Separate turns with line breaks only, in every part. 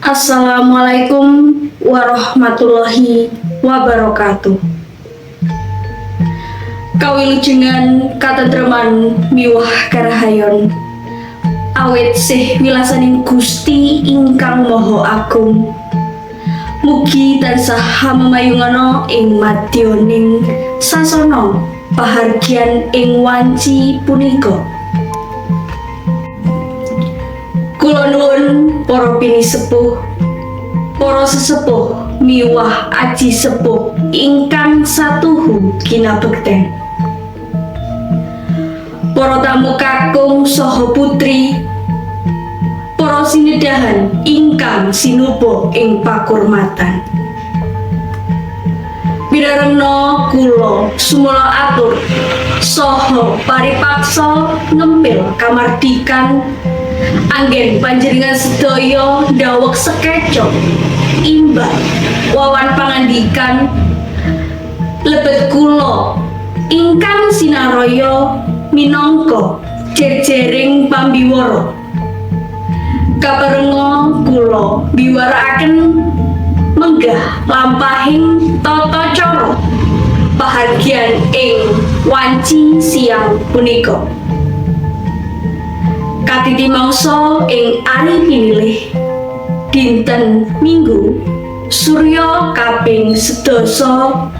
Assalamualaikum warahmatullahi wabarakatuh. Kawilujengan katentreman miwah karahayon awit sih wilasaning Gusti ingkang Maha Agung. Mugi tansah hamamayungana ing madyaning sasana pahargyan ing wanci punika. Kula nuwun para pinisepuh, para sesepuh miwah aji sepuh ingkang satuhu kinabekten. Para tamu kakung saha putri, para sinedahan ingkang sinuba ing pakurmatan. Wirarengna kula sumala atur saha paripaksa ngempil kamardikan anggen panjenengan sedaya ndawek sekeca imbang wawan pangandikan lebet kula ingkang sinaraya minangka jejering pambiwara. Kaparenga kula biwarakaken menggah lampahing tata cara pahargyan ing wanci siang punika. Katiti mangsa ing ari pinilih dinten Minggu Surya kaping 11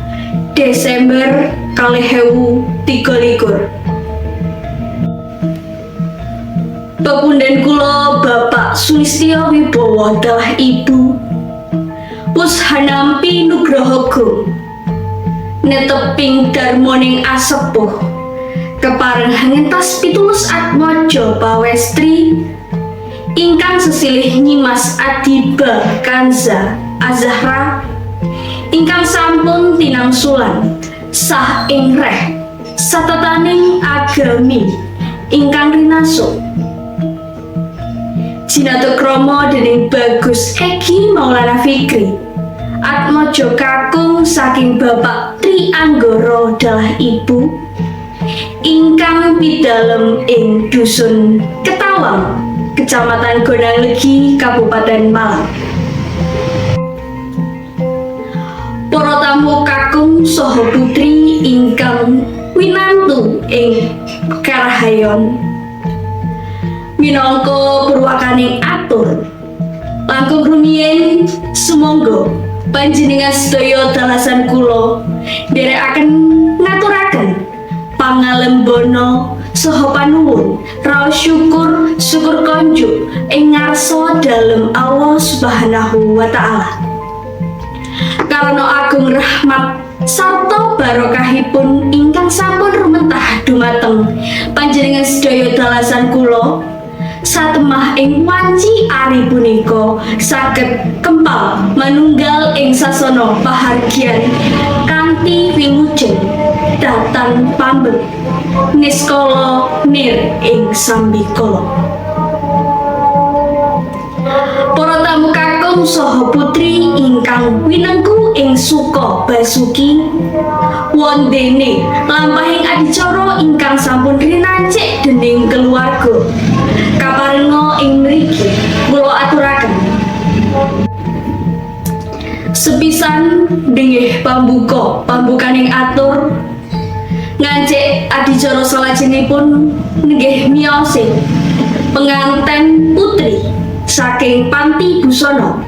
Desember 2023. Pepunden kula Bapak Sulistyo Wibowo dalah Ibu wus hanampi nugraha gung neteping darmaning asepuh kepareng ngentas pitulus atmaja pawestri ingkang sesilih nyimas Adiba Kanza Azahra ingkang sampun tinangsulan sah ing reh satetaning agami ingkang rinasuk jinatokrama dening Bagus Egi Maulana Fikri atmaja kakung saking Bapak Tri Anggara dalah Ibu ingkang pidalem ing Dusun Ketawang, Kecamatan Gondanglegi, Kabupaten Malang. Para tamu kakung saha putri ingkang winantu ing karahayon minangka purwakaning atur langkung rumiyin sumangga panjenengan sedaya dalasan kula nderekaken ngaturaken pangalembono saha panuwun raos syukur konjuk ing ngarsa dalem Allah Subhanahu wa taala. Karana agung rahmat sarta barokahipun ingkang sampun rumetah dumateng panjenengan sedaya dalasan kula satemah ing wanci ari punika saged kempal manunggal ing sasana pahargyan kanthi wilujeng datan pambet niskala nir ing sambikala. Para tamu kakung saha putri ingkang winengku ing suka basuki wondene lampahing adicara ingkang sampun rinacik dening keluarga kaparenga ing mriki kula aturaken sepisan denggih pambukaning atur ngancik adicara salajengipun nenggih miyosing penganten putri saking Panti Busana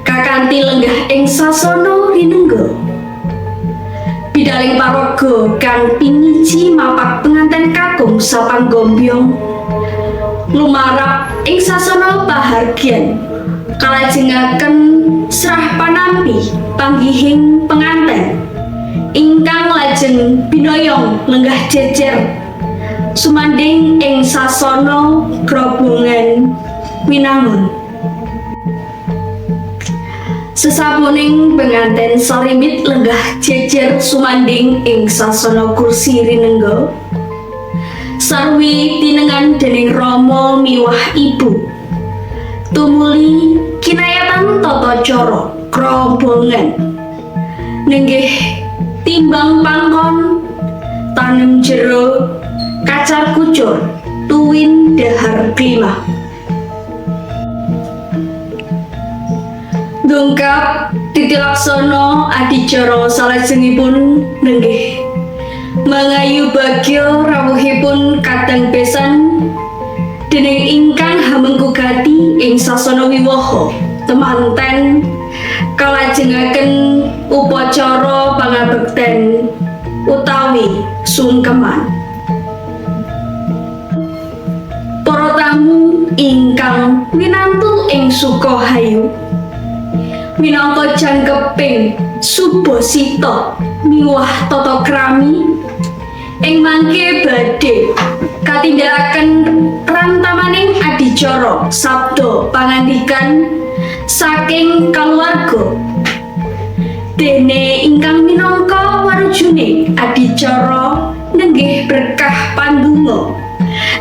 kakanthi lenggah ing sasana rinengga bidaling paraga kang piniji mapak penganten kakung sapanggombyong lumarap ing sasana pahargyan kalajengaken serah panampi panggihing penganten ingkang lajeng binoyong lenggah jejer sumanding ing sasana grobongan winangun. Sesapuning penganten sarimit lenggah jejer sumanding ing sasana kursi rinengga sarwi tinengan dening Rama miwah Ibu tumuli kinayatan tata cara krobongan nenggih timbang pangkon tanem jero kacar kucur tuwin dahar klima Dungkap Titilaksono adicara salajengipun nenggih mangayu bagya rawuhipun kadang besan dening ingkang hamengkugati ing sasana wiwaha temanten kalajengaken upacara pangabekten utawi sungkeman. Para tamu ingkang winantu ing Sukohayu minangka jangkeping Subasita miwah tata krami ing mangke badhe katindakaken rantamaning adicara sabda pangandikan saking kaluwarga dene ingkang minangka warjune adicara nenggih berkah pandonga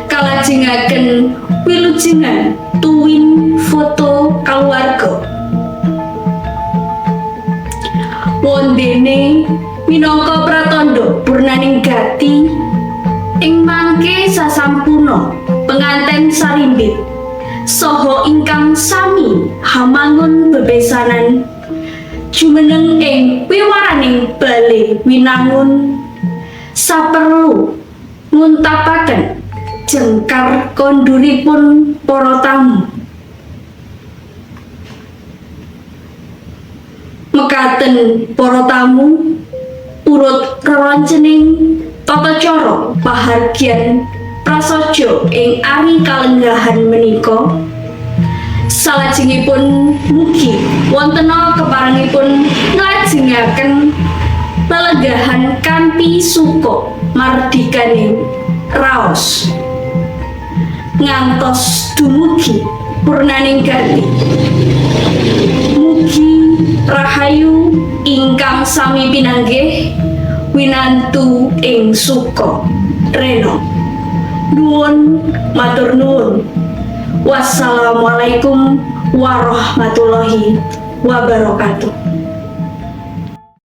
kalajengaken wilujengan tuwin foto kaluwarga. Wondene minangka pratandha purnaning gati ing mangke sasampuna penganten sarimbit saha ingkang sami hamangun bebesanan jumeneng ing wiwaraning bale winangun saperlu nguntapaken jengkar konduripun para tamu. Mekaten para tamu urut reroncening tata cara pahargyan prasaja ing ari kalenggahan menika salajengipun mugi wontena keparengipun nglajengaken lelenggahan kanthi suka mardikaning raos ngantos dumugi purnaning gati. Mugi rahayu ingkang sami pinanggih winantu ing suka rena. Nuwun matur nuwun. Wassalamualaikum warahmatullahi wabarakatuh.